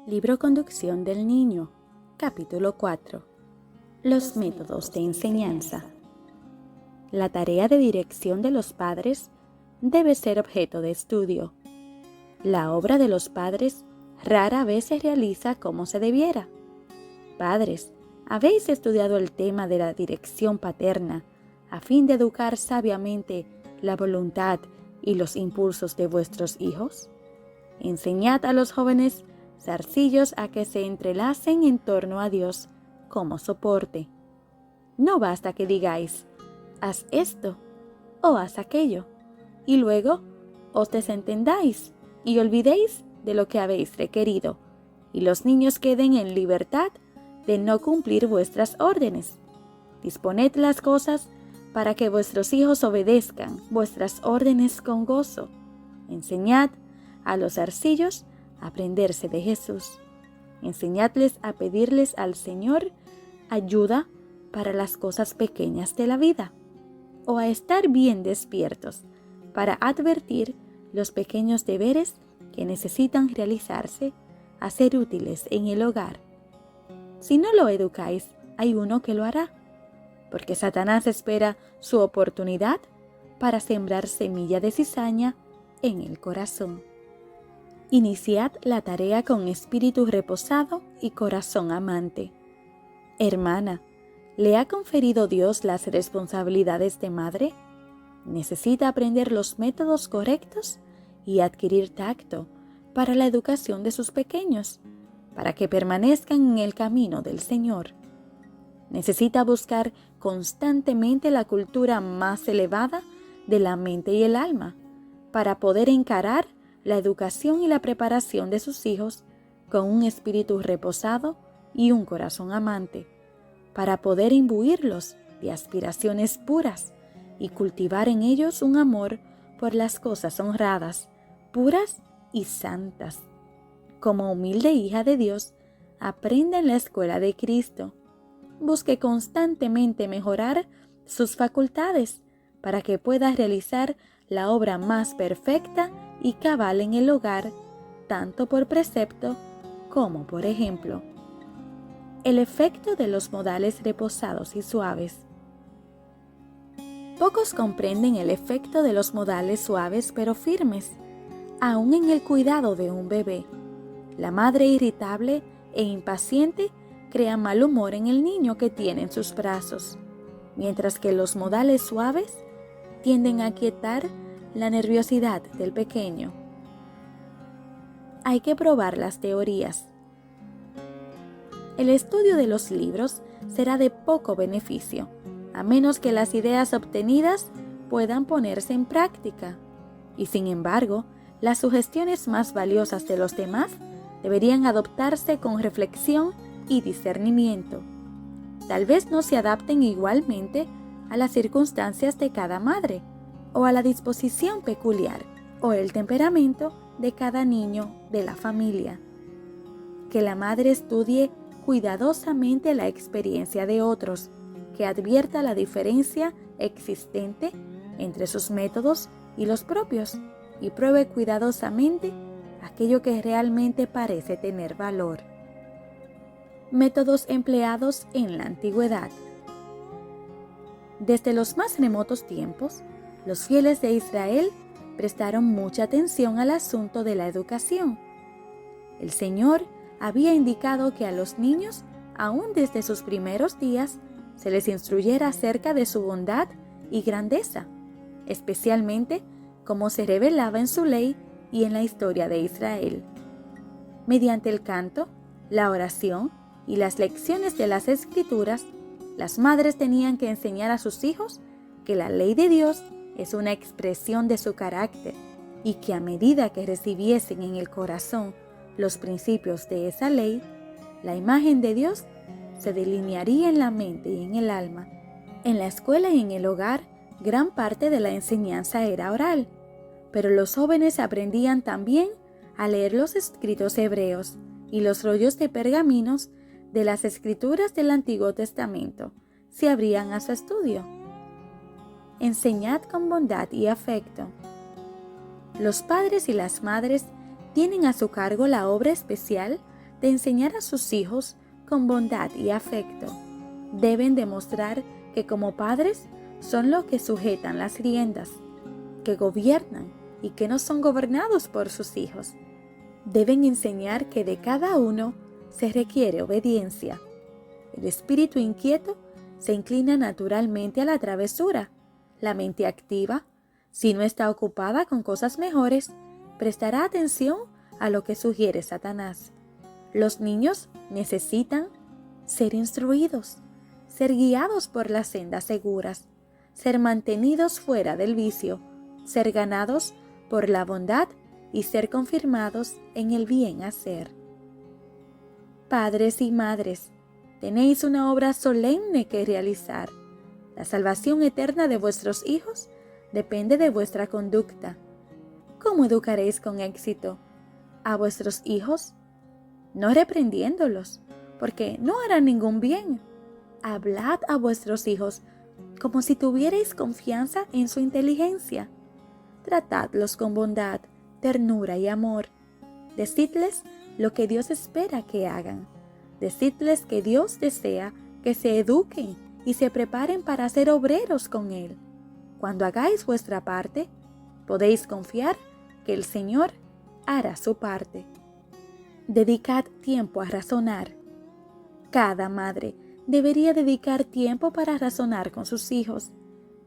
Libro Conducción del Niño, capítulo 4. Los métodos de enseñanza. La tarea de dirección de los padres debe ser objeto de estudio. La obra de los padres rara vez se realiza como se debiera. Padres, ¿habéis estudiado el tema de la dirección paterna a fin de educar sabiamente la voluntad y los impulsos de vuestros hijos? Enseñad a los jóvenes zarcillos a que se entrelacen en torno a Dios como soporte. No basta que digáis, haz esto o haz aquello, y luego os desentendáis y olvidéis de lo que habéis requerido, y los niños queden en libertad de no cumplir vuestras órdenes. Disponed las cosas para que vuestros hijos obedezcan vuestras órdenes con gozo. Enseñad a los zarcillos a aprenderse de Jesús. Enseñadles a pedirles al Señor ayuda para las cosas pequeñas de la vida, o a estar bien despiertos para advertir los pequeños deberes que necesitan realizarse a ser útiles en el hogar. Si no lo educáis, hay uno que lo hará, porque Satanás espera su oportunidad para sembrar semilla de cizaña en el corazón. Iniciad la tarea con espíritu reposado y corazón amante. Hermana, ¿le ha conferido Dios las responsabilidades de madre? Necesita aprender los métodos correctos y adquirir tacto para la educación de sus pequeños, para que permanezcan en el camino del Señor. Necesita buscar constantemente la cultura más elevada de la mente y el alma, para poder encarar la educación y la preparación de sus hijos con un espíritu reposado y un corazón amante, para poder imbuirlos de aspiraciones puras y cultivar en ellos un amor por las cosas honradas, puras y santas. Como humilde hija de Dios, aprenda en la escuela de Cristo. Busque constantemente mejorar sus facultades para que pueda realizar la obra más perfecta y cabal en el hogar, tanto por precepto como por ejemplo. El efecto de los modales reposados y suaves. Pocos comprenden el efecto de los modales suaves pero firmes, aún en el cuidado de un bebé. La madre irritable e impaciente crea mal humor en el niño que tiene en sus brazos, mientras que los modales suaves tienden a aquietar la nerviosidad del pequeño. Hay que probar las teorías. El estudio de los libros será de poco beneficio, a menos que las ideas obtenidas puedan ponerse en práctica. Y sin embargo, las sugestiones más valiosas de los demás deberían adoptarse con reflexión y discernimiento. Tal vez no se adapten igualmente a las circunstancias de cada madre, o a la disposición peculiar o el temperamento de cada niño de la familia. Que la madre estudie cuidadosamente la experiencia de otros, que advierta la diferencia existente entre sus métodos y los propios, y pruebe cuidadosamente aquello que realmente parece tener valor. Métodos empleados en la antigüedad. Desde los más remotos tiempos, los fieles de Israel prestaron mucha atención al asunto de la educación. El Señor había indicado que a los niños, aún desde sus primeros días, se les instruyera acerca de su bondad y grandeza, especialmente como se revelaba en su ley y en la historia de Israel. Mediante el canto, la oración y las lecciones de las Escrituras, las madres tenían que enseñar a sus hijos que la ley de Dios es una expresión de su carácter y que a medida que recibiesen en el corazón los principios de esa ley, la imagen de Dios se delinearía en la mente y en el alma. En la escuela y en el hogar, gran parte de la enseñanza era oral, pero los jóvenes aprendían también a leer los escritos hebreos y los rollos de pergaminos de las escrituras del Antiguo Testamento se abrían a su estudio. Enseñad con bondad y afecto. Los padres y las madres tienen a su cargo la obra especial de enseñar a sus hijos con bondad y afecto. Deben demostrar que como padres son los que sujetan las riendas, que gobiernan y que no son gobernados por sus hijos. Deben enseñar que de cada uno se requiere obediencia. El espíritu inquieto se inclina naturalmente a la travesura. La mente activa, si no está ocupada con cosas mejores, prestará atención a lo que sugiere Satanás. Los niños necesitan ser instruidos, ser guiados por las sendas seguras, ser mantenidos fuera del vicio, ser ganados por la bondad y ser confirmados en el bien hacer. Padres y madres, tenéis una obra solemne que realizar. La salvación eterna de vuestros hijos depende de vuestra conducta. ¿Cómo educaréis con éxito a vuestros hijos? No reprendiéndolos, porque no harán ningún bien. Hablad a vuestros hijos como si tuvierais confianza en su inteligencia. Tratadlos con bondad, ternura y amor. Decidles lo que Dios espera que hagan. Decidles que Dios desea que se eduquen y se preparen para ser obreros con Él. Cuando hagáis vuestra parte, podéis confiar que el Señor hará su parte. Dedicad tiempo a razonar. Cada madre debería dedicar tiempo para razonar con sus hijos,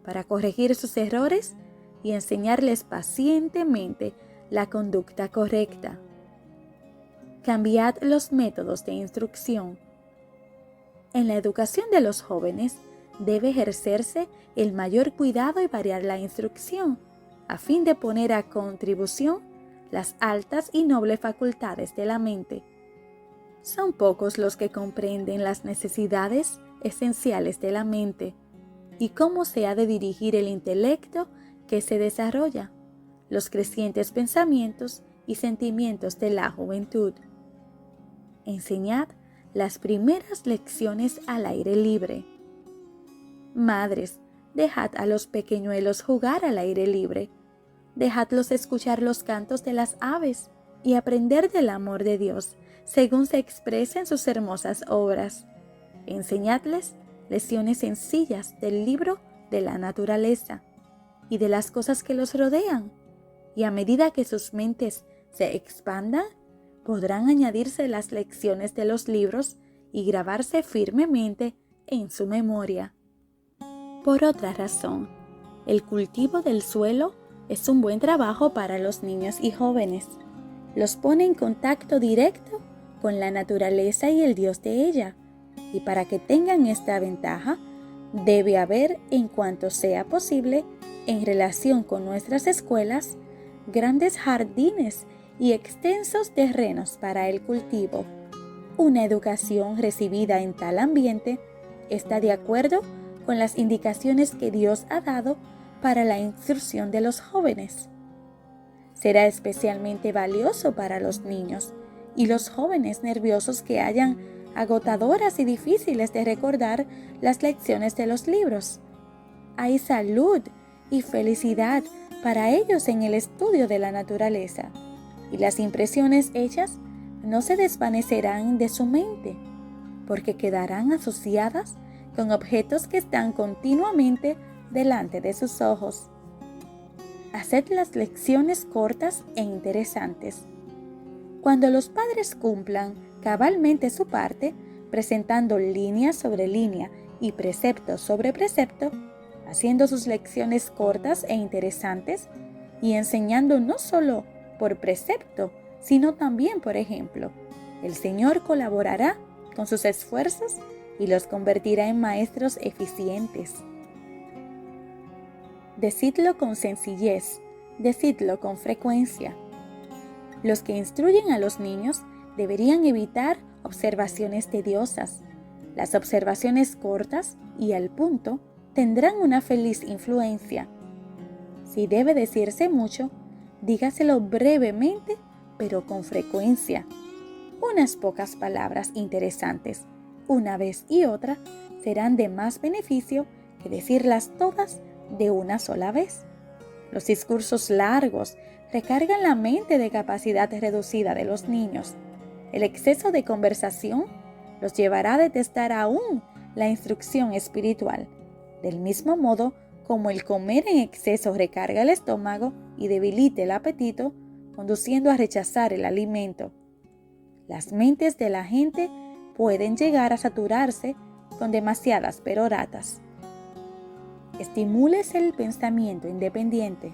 para corregir sus errores y enseñarles pacientemente la conducta correcta. Cambiad los métodos de instrucción. En la educación de los jóvenes debe ejercerse el mayor cuidado y variar la instrucción, a fin de poner a contribución las altas y nobles facultades de la mente. Son pocos los que comprenden las necesidades esenciales de la mente y cómo se ha de dirigir el intelecto que se desarrolla, los crecientes pensamientos y sentimientos de la juventud. Enseñad las primeras lecciones al aire libre. Madres, dejad a los pequeñuelos jugar al aire libre. Dejadlos escuchar los cantos de las aves y aprender del amor de Dios, según se expresa en sus hermosas obras. Enseñadles lecciones sencillas del libro de la naturaleza y de las cosas que los rodean, y a medida que sus mentes se expandan, podrán añadirse las lecciones de los libros y grabarse firmemente en su memoria. Por otra razón, el cultivo del suelo es un buen trabajo para los niños y jóvenes. Los pone en contacto directo con la naturaleza y el Dios de ella, y para que tengan esta ventaja, debe haber, en cuanto sea posible, en relación con nuestras escuelas, grandes jardines y extensos terrenos para el cultivo. Una educación recibida en tal ambiente está de acuerdo con las indicaciones que Dios ha dado para la instrucción de los jóvenes. Será especialmente valioso para los niños y los jóvenes nerviosos que hallan agotadoras y difíciles de recordar las lecciones de los libros. Hay salud y felicidad para ellos en el estudio de la naturaleza, y las impresiones hechas no se desvanecerán de su mente, porque quedarán asociadas con objetos que están continuamente delante de sus ojos. Haced las lecciones cortas e interesantes. Cuando los padres cumplan cabalmente su parte, presentando línea sobre línea y precepto sobre precepto, haciendo sus lecciones cortas e interesantes y enseñando no solo por precepto, sino también por ejemplo, el Señor colaborará con sus esfuerzos y los convertirá en maestros eficientes. Decidlo con sencillez, decidlo con frecuencia. Los que instruyen a los niños deberían evitar observaciones tediosas. Las observaciones cortas y al punto tendrán una feliz influencia. Si debe decirse mucho, dígaselo brevemente, pero con frecuencia. Unas pocas palabras interesantes, una vez y otra, serán de más beneficio que decirlas todas de una sola vez. Los discursos largos recargan la mente de capacidad reducida de los niños. El exceso de conversación los llevará a detestar aún la instrucción espiritual, del mismo modo como el comer en exceso recarga el estómago y debilita el apetito, conduciendo a rechazar el alimento. Las mentes de la gente pueden llegar a saturarse con demasiadas peroratas. Estimúlese el pensamiento independiente.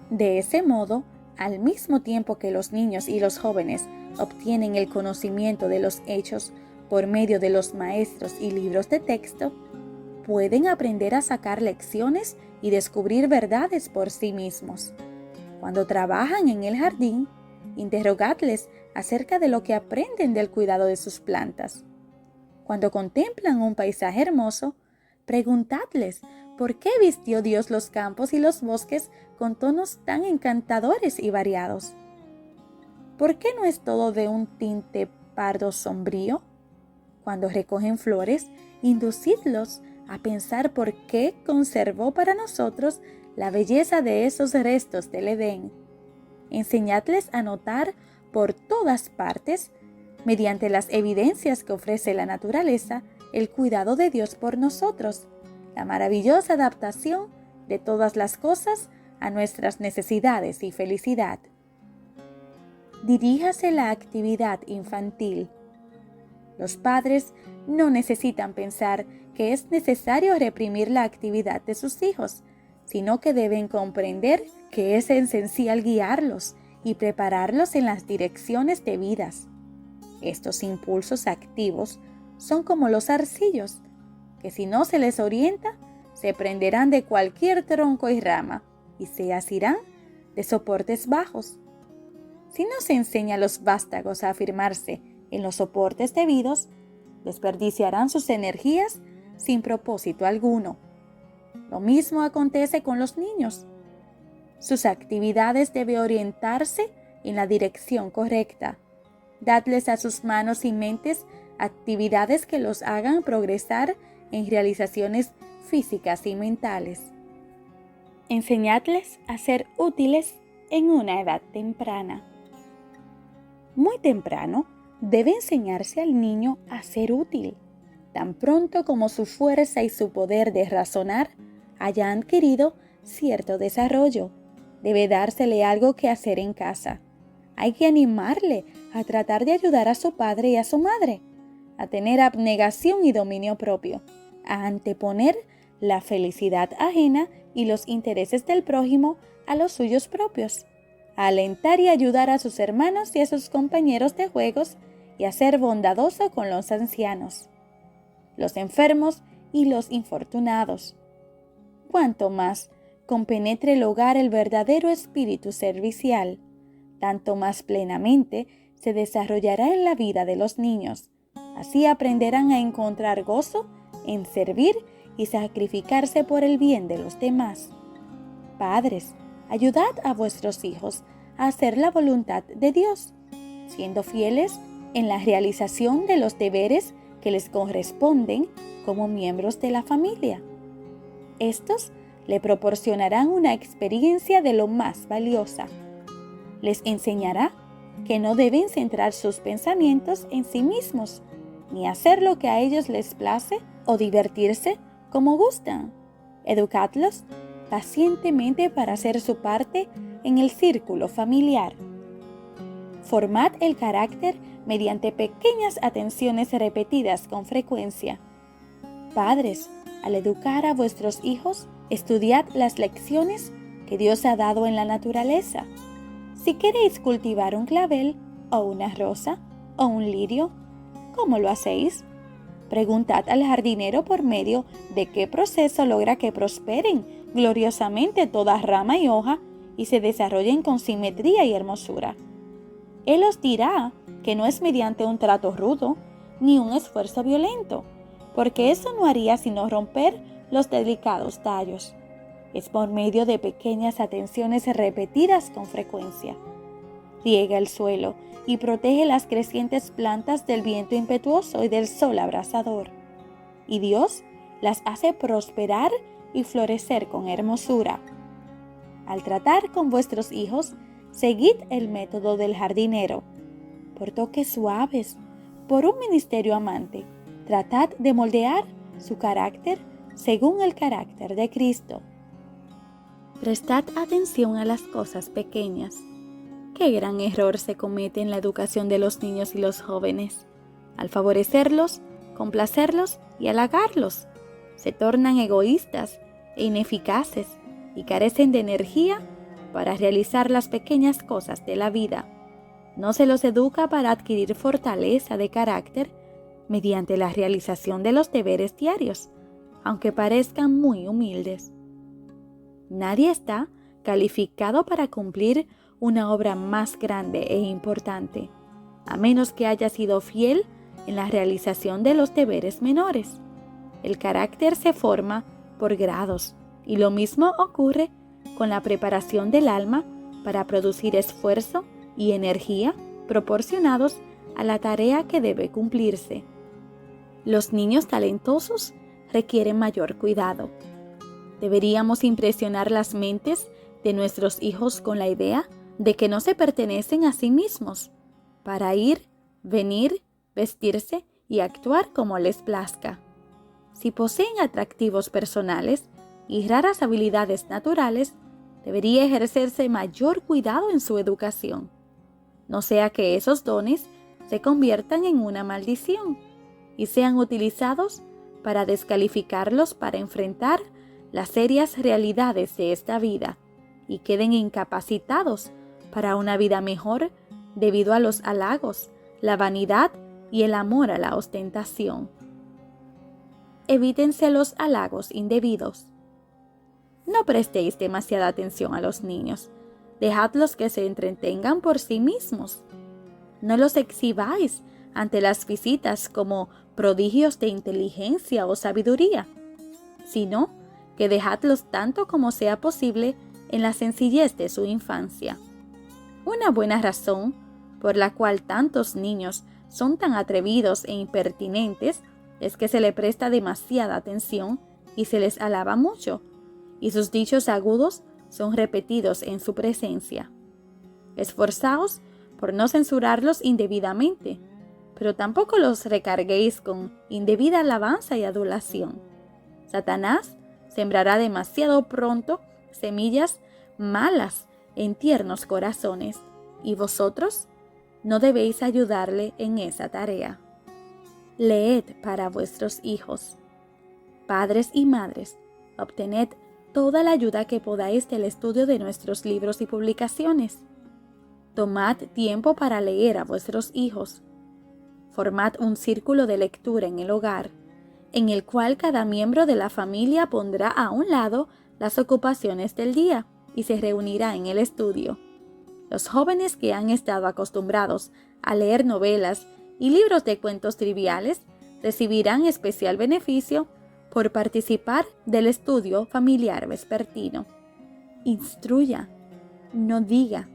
De ese modo, al mismo tiempo que los niños y los jóvenes obtienen el conocimiento de los hechos por medio de los maestros y libros de texto, pueden aprender a sacar lecciones y descubrir verdades por sí mismos. Cuando trabajan en el jardín, interrogadles acerca de lo que aprenden del cuidado de sus plantas. Cuando contemplan un paisaje hermoso, preguntadles por qué vistió Dios los campos y los bosques con tonos tan encantadores y variados. ¿Por qué no es todo de un tinte pardo sombrío? Cuando recogen flores, inducidlos a pensar por qué conservó para nosotros la belleza de esos restos del Edén. Enseñadles a notar por todas partes, mediante las evidencias que ofrece la naturaleza, el cuidado de Dios por nosotros, la maravillosa adaptación de todas las cosas a nuestras necesidades y felicidad. Diríjase la actividad infantil. Los padres no necesitan pensar que es necesario reprimir la actividad de sus hijos, sino que deben comprender que es esencial guiarlos y prepararlos en las direcciones debidas. Estos impulsos activos son como los zarcillos, que si no se les orienta, se prenderán de cualquier tronco y rama y se asirán de soportes bajos. Si no se enseña a los vástagos a afirmarse en los soportes debidos, desperdiciarán sus energías sin propósito alguno. Lo mismo acontece con los niños. Sus actividades deben orientarse en la dirección correcta. Dadles a sus manos y mentes actividades que los hagan progresar en realizaciones físicas y mentales. Enseñadles a ser útiles en una edad temprana. Muy temprano debe enseñarse al niño a ser útil. Tan pronto como su fuerza y su poder de razonar hayan adquirido cierto desarrollo, debe dársele algo que hacer en casa. Hay que animarle a tratar de ayudar a su padre y a su madre, a tener abnegación y dominio propio, a anteponer la felicidad ajena y los intereses del prójimo a los suyos propios, a alentar y ayudar a sus hermanos y a sus compañeros de juegos y a ser bondadoso con los ancianos, los enfermos y los infortunados. Cuanto más compenetre el hogar el verdadero espíritu servicial, tanto más plenamente se desarrollará en la vida de los niños. Así aprenderán a encontrar gozo en servir y sacrificarse por el bien de los demás. Padres, ayudad a vuestros hijos a hacer la voluntad de Dios, siendo fieles en la realización de los deberes que les corresponden como miembros de la familia. Estos le proporcionarán una experiencia de lo más valiosa. Les enseñará que no deben centrar sus pensamientos en sí mismos, ni hacer lo que a ellos les place o divertirse como gustan. Educadlos pacientemente para hacer su parte en el círculo familiar. Formad el carácter mediante pequeñas atenciones repetidas con frecuencia. Padres, al educar a vuestros hijos, estudiad las lecciones que Dios ha dado en la naturaleza. Si queréis cultivar un clavel, o una rosa, o un lirio, ¿cómo lo hacéis? Preguntad al jardinero por medio de qué proceso logra que prosperen gloriosamente toda rama y hoja y se desarrollen con simetría y hermosura. Él os dirá que no es mediante un trato rudo ni un esfuerzo violento, porque eso no haría sino romper los delicados tallos. Es por medio de pequeñas atenciones repetidas con frecuencia. Riega el suelo y protege las crecientes plantas del viento impetuoso y del sol abrasador. Y Dios las hace prosperar y florecer con hermosura. Al tratar con vuestros hijos, seguid el método del jardinero. por toques suaves, por un ministerio amante. Tratad de moldear su carácter según el carácter de Cristo. Prestad atención a las cosas pequeñas. Qué gran error se comete en la educación de los niños y los jóvenes. Al favorecerlos, complacerlos y halagarlos, se tornan egoístas e ineficaces y carecen de energía para realizar las pequeñas cosas de la vida. No se los educa para adquirir fortaleza de carácter mediante la realización de los deberes diarios, aunque parezcan muy humildes. Nadie está calificado para cumplir una obra más grande e importante, a menos que haya sido fiel en la realización de los deberes menores. El carácter se forma por grados, y lo mismo ocurre con la preparación del alma para producir esfuerzo y energía proporcionados a la tarea que debe cumplirse. Los niños talentosos requieren mayor cuidado. Deberíamos impresionar las mentes de nuestros hijos con la idea de que no se pertenecen a sí mismos, para ir, venir, vestirse y actuar como les plazca. Si poseen atractivos personales y raras habilidades naturales, debería ejercerse mayor cuidado en su educación, no sea que esos dones se conviertan en una maldición y sean utilizados para descalificarlos para enfrentar las serias realidades de esta vida y queden incapacitados para una vida mejor debido a los halagos, la vanidad y el amor a la ostentación. Evítense los halagos indebidos. No prestéis demasiada atención a los niños. Dejadlos que se entretengan por sí mismos. No los exhibáis ante las visitas como prodigios de inteligencia o sabiduría, sino que dejadlos tanto como sea posible en la sencillez de su infancia. Una buena razón por la cual tantos niños son tan atrevidos e impertinentes es que se le presta demasiada atención y se les alaba mucho, y sus dichos agudos son repetidos en su presencia. Esforzaos por no censurarlos indebidamente, pero tampoco los recarguéis con indebida alabanza y adulación. Satanás sembrará demasiado pronto semillas malas en tiernos corazones, y vosotros no debéis ayudarle en esa tarea. Leed para vuestros hijos. Padres y madres, obtened toda la ayuda que podáis del estudio de nuestros libros y publicaciones. Tomad tiempo para leer a vuestros hijos. Formad un círculo de lectura en el hogar, en el cual cada miembro de la familia pondrá a un lado las ocupaciones del día y se reunirá en el estudio. Los jóvenes que han estado acostumbrados a leer novelas y libros de cuentos triviales recibirán especial beneficio por participar del estudio familiar vespertino. Instruya, no diga.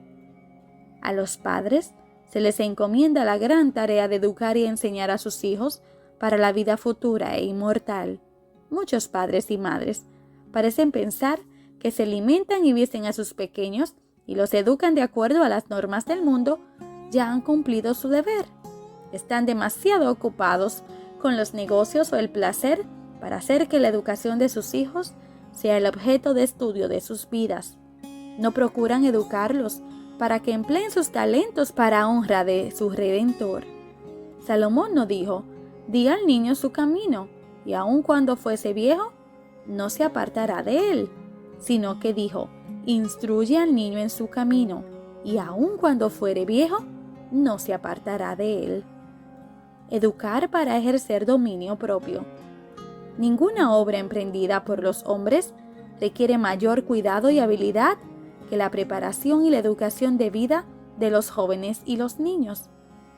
A los padres se les encomienda la gran tarea de educar y enseñar a sus hijos para la vida futura e inmortal. Muchos padres y madres parecen pensar que se alimentan y visten a sus pequeños y los educan de acuerdo a las normas del mundo, ya han cumplido su deber. Están demasiado ocupados con los negocios o el placer para hacer que la educación de sus hijos sea el objeto de estudio de sus vidas. No procuran educarlos para que empleen sus talentos para honra de su Redentor. Salomón no dijo: «Di al niño su camino, y aun cuando fuese viejo, no se apartará de él», sino que dijo: «Instruye al niño en su camino, y aun cuando fuere viejo, no se apartará de él». Educar para ejercer dominio propio. Ninguna obra emprendida por los hombres requiere mayor cuidado y habilidad que la preparación y la educación de vida de los jóvenes y los niños.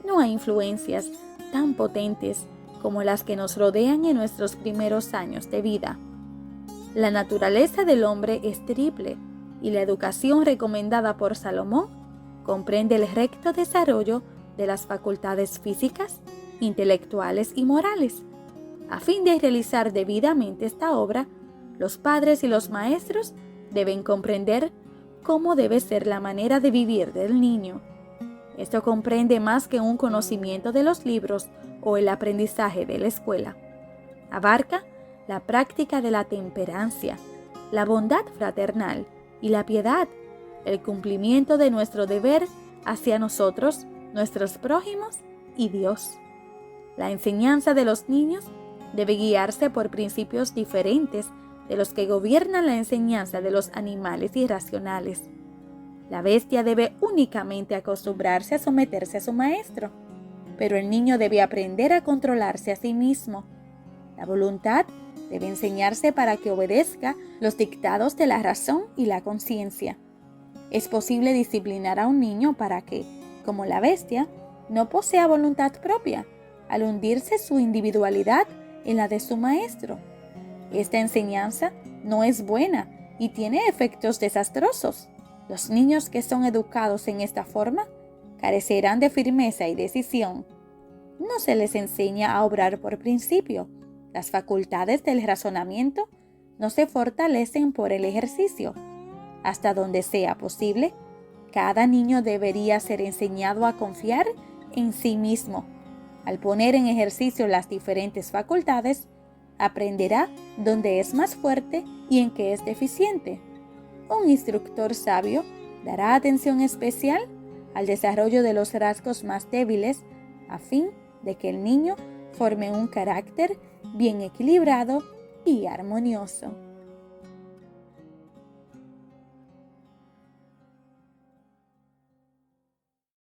No hay influencias tan potentes como las que nos rodean en nuestros primeros años de vida. La naturaleza del hombre es triple, y la educación recomendada por Salomón comprende el recto desarrollo de las facultades físicas, intelectuales y morales. A fin de realizar debidamente esta obra, los padres y los maestros deben comprender cómo debe ser la manera de vivir del niño. Esto comprende más que un conocimiento de los libros o el aprendizaje de la escuela. Abarca la práctica de la temperancia, la bondad fraternal y la piedad, el cumplimiento de nuestro deber hacia nosotros, nuestros prójimos y Dios. La enseñanza de los niños debe guiarse por principios diferentes de los que gobiernan la enseñanza de los animales irracionales. La bestia debe únicamente acostumbrarse a someterse a su maestro, pero el niño debe aprender a controlarse a sí mismo. La voluntad debe enseñarse para que obedezca los dictados de la razón y la conciencia. Es posible disciplinar a un niño para que, como la bestia, no posea voluntad propia, al hundirse su individualidad en la de su maestro. Esta enseñanza no es buena y tiene efectos desastrosos. Los niños que son educados en esta forma carecerán de firmeza y decisión. No se les enseña a obrar por principio. Las facultades del razonamiento no se fortalecen por el ejercicio. Hasta donde sea posible, cada niño debería ser enseñado a confiar en sí mismo. Al poner en ejercicio las diferentes facultades, aprenderá dónde es más fuerte y en qué es deficiente. Un instructor sabio dará atención especial al desarrollo de los rasgos más débiles a fin de que el niño forme un carácter bien equilibrado y armonioso.